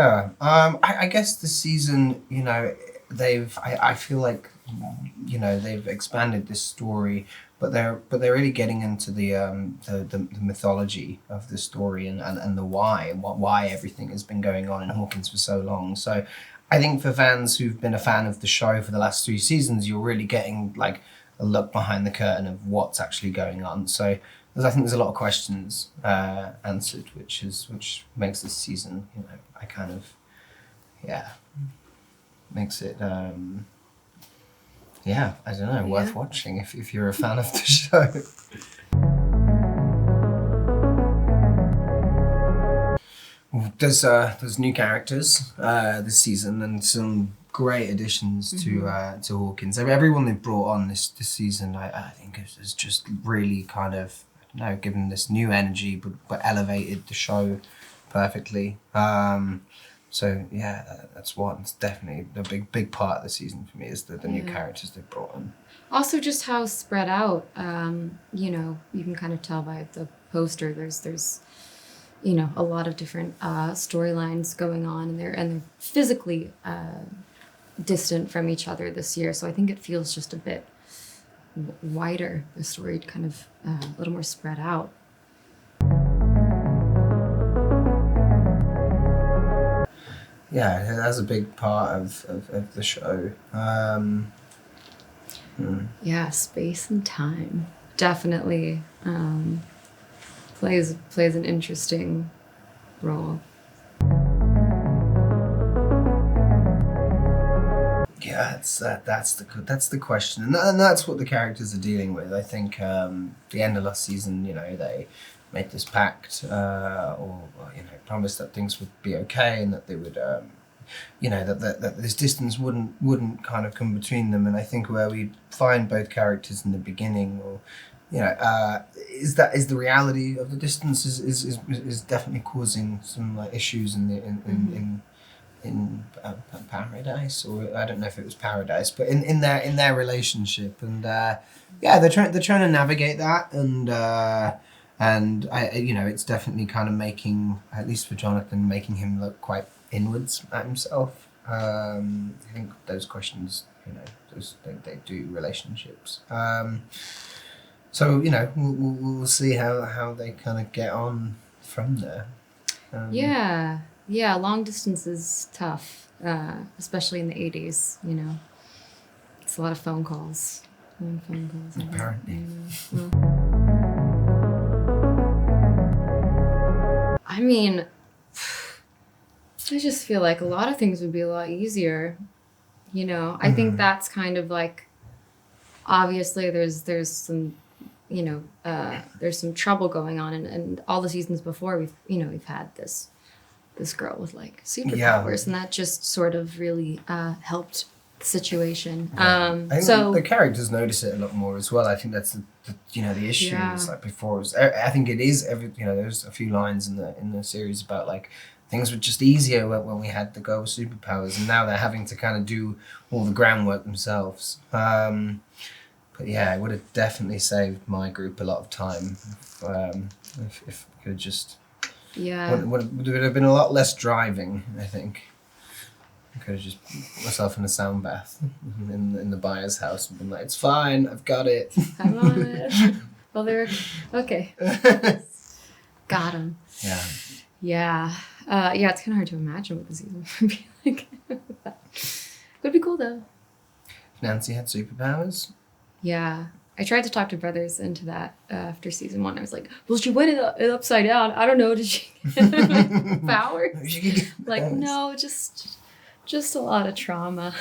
Yeah. I guess this season, I feel like, they've expanded this story, but they're really getting into the mythology of the story and the why everything has been going on in Hawkins for so long. So I think for fans who've been a fan of the show for the last 3 seasons, you're really getting like a look behind the curtain of what's actually going on. So I think there's a lot of questions answered, which makes this season, makes it I don't know, worth watching if you're a fan of the show. There's new characters this season and some great additions to Hawkins. Everyone they've brought on this season, I think has just really kind of, given this new energy, but elevated the show perfectly. So yeah, that's it's definitely the big part of the season for me is the new characters they've brought on. Also, just how spread out. You can kind of tell by the poster. There's a lot of different storylines going on, and they're physically distant from each other this year. So I think it feels just a bit wider. The story kind of a little more spread out. Yeah, that's a big part of the show. Yeah, space and time definitely plays an interesting role. Yeah, that's the question, and that's what the characters are dealing with. I think the end of last season, they made this pact, or promised that things would be okay and that they would, that this distance wouldn't kind of come between them. And I think where we find both characters in the beginning, or is the reality of the distance is definitely causing some issues in paradise, or I don't know if it was paradise, but in their relationship, and they're trying to navigate that, and I it's definitely kind of making, at least for Jonathan, making him look quite inwards at himself. I think those questions, they do relationships. So we'll see how they kind of get on from there. Yeah, long distance is tough, especially in the 80s, It's a lot of phone calls. Apparently. I mean, I just feel like a lot of things would be a lot easier, I think that's kind of like, obviously there's some, there's some trouble going on, and all the seasons before we've had this girl with like superpowers, and that just sort of really helped the situation. I think the characters notice it a lot more as well. I think that's the issue. It's like before, I think it is there's a few lines in the series about like things were just easier when we had the girl with superpowers, and now they're having to kind of do all the groundwork themselves. But yeah, it would have definitely saved my group a lot of time if we could just. Yeah. Would have been a lot less driving, I think. I could have just put myself in a sound bath in the buyer's house and been like, it's fine, I've got it. I'm on it. Well, they're okay. Got him. Yeah. Yeah. It's kind of hard to imagine what the season would be like. It would be cool, though. If Nancy had superpowers? Yeah. I tried to talk to brothers into that after season 1. I was like, well, she went it upside down. I don't know. Did she get powers? Like, no, just a lot of trauma.